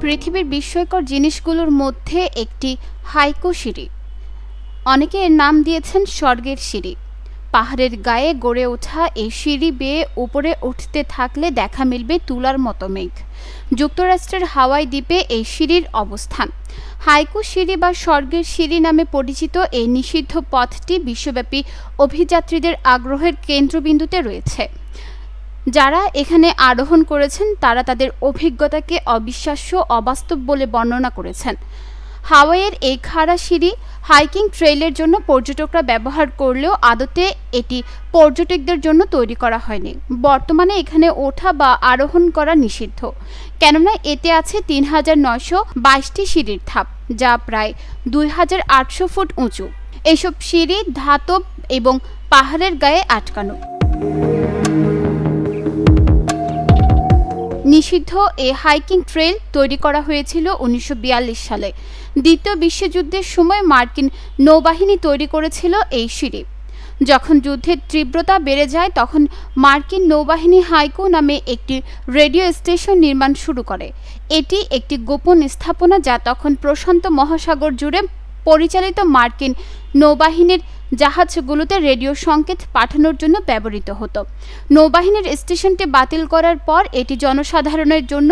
পৃথিবীর বিস্ময়কর জিনিসগুলোর মধ্যে একটি হাইকো সিঁড়ি। অনেকে এর নাম দিয়েছেন স্বর্গের সিঁড়ি। পাহাড়ের গায়ে গড়ে ওঠা এই সিঁড়ি বেয়ে উপরে উঠতে থাকলে দেখা মিলবে তুলার মতো মেঘ। যুক্তরাষ্ট্রের হাওয়াই দ্বীপে এই সিঁড়ির অবস্থান। হাইকো সিঁড়ি বা স্বর্গের সিঁড়ি নামে পরিচিত এই নিষিদ্ধ পথটি বিশ্বব্যাপী অভিযাত্রীদের আগ্রহের কেন্দ্রবিন্দুতে রয়েছে। যারা এখানে আরোহণ করেছেন তারা তাদের অভিজ্ঞতাকে অবিশ্বাস্য, অবাস্তব বলে বর্ণনা করেছেন। হাওয়াইয়ের এই খাড়া সিঁড়ি হাইকিং ট্রেইলের জন্য পর্যটকরা ব্যবহার করলেও আদতে এটি পর্যটকদের জন্য তৈরি করা হয়নি। বর্তমানে এখানে ওঠা বা আরোহণ করা নিষিদ্ধ, কেননা এতে আছে ৩,৯২২টি সিঁড়ির ধাপ, যা প্রায় ২,৮০০ ফুট উঁচু। এসব সিঁড়ি ধাতব এবং পাহাড়ের গায়ে আটকানো। নিষিদ্ধ এই হাইকিং ট্রেল তৈরি করা হয়েছিল ১৯৪২ সালে। দ্বিতীয় বিশ্বযুদ্ধের সময় মার্কিন নৌবাহিনী তৈরি করেছিল এই সিঁড়ি। যখন যুদ্ধের তীব্রতা বেড়ে যায় তখন মার্কিন নৌবাহিনী হাইকো নামে একটি রেডিও স্টেশন নির্মাণ শুরু করে। এটি একটি গোপন স্থাপনা যা তখন প্রশান্ত মহাসাগর জুড়ে পরিচালিত মার্কিন নৌবাহিনীর জাহাজগুলোতে রেডিও সংকেত পাঠানোর জন্য ব্যবহৃত হতো। নৌবাহিনীর স্টেশনটি বাতিল করার পর এটি জনসাধারণের জন্য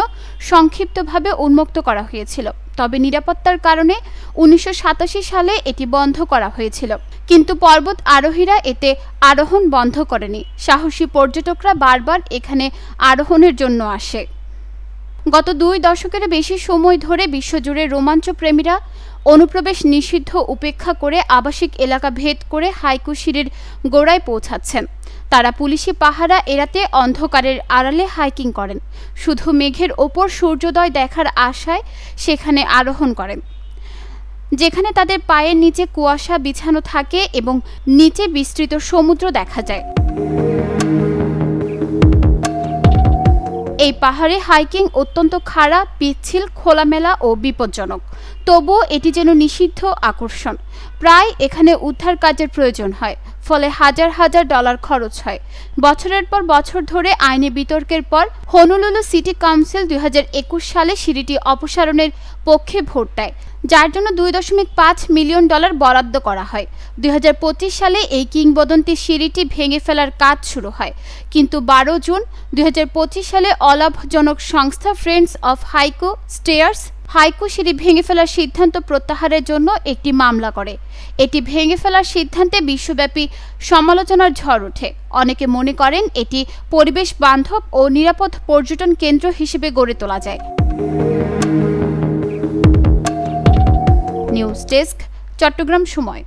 সংক্ষিপ্তভাবে উন্মুক্ত করা হয়েছিল, তবে নিরাপত্তার কারণে ১৯৮৭ সালে এটি বন্ধ করা হয়েছিল। কিন্তু পর্বত আরোহীরা এতে আরোহণ বন্ধ করেনি। সাহসী পর্যটকরা বারবার এখানে আরোহণের জন্য আসে। গত ২ দশকের বেশি সময় ধরে বিশ্বজুড়ে রোমাঞ্চ প্রেমীরা অনুপ্রবেশ নিষিদ্ধ উপেক্ষা করে আবাসিক এলাকা ভেদ করে হাইকো সিঁড়ির গোড়ায় পৌঁছাচ্ছেন। তারা পুলিশি পাহারা এড়াতে অন্ধকারের আড়ালে হাইকিং করেন, শুধু মেঘের ওপর সূর্যোদয় দেখার আশায় সেখানে আরোহণ করেন, যেখানে তাদের পায়ের নিচে কুয়াশা বিছানো থাকে এবং নিচে বিস্তৃত সমুদ্র দেখা যায়। এই পাহাড়ে হাইকিং অত্যন্ত খাড়া, পিচ্ছিল, খোলামেলা ও বিপজ্জনক। তবুও এটি যেন নিষিদ্ধ আকর্ষণ। প্রায় এখানে উদ্ধার কাজের প্রয়োজন হয়, ফলে হাজার হাজার ডলার খরচ হয়। বছরের পর বছর ধরে আইনি বিতর্কের পর হনুলুলু সিটি কাউন্সিল ২০২১ সালে সিঁড়িটি অপসারণের পক্ষে ভোট দেয়, যার জন্য $2.5 মিলিয়ন বরাদ্দ করা হয়। ২০২৫ সালে এই কিংবদন্তি সিঁড়িটি ভেঙে ফেলার কাজ শুরু হয়, কিন্তু ১২ জুন ২০২৫ সালে অলাভজনক সংস্থা friends of Haiko stairs Haiko সিঁড়ি ভেঙে ফেলার সিদ্ধান্ত প্রত্যাহারের জন্য একটি মামলা করে। এটি ভেঙে ফেলার সিদ্ধান্তে বিশ্বব্যাপী সমালোচনার ঝড় ওঠে। অনেকে মনে করেন এটি পরিবেশ বান্ধব ও নিরাপদ পর্যটন কেন্দ্র হিসেবে গড়ে তোলা যায়। নিউজ ডেস্ক, চট্টগ্রাম সময়।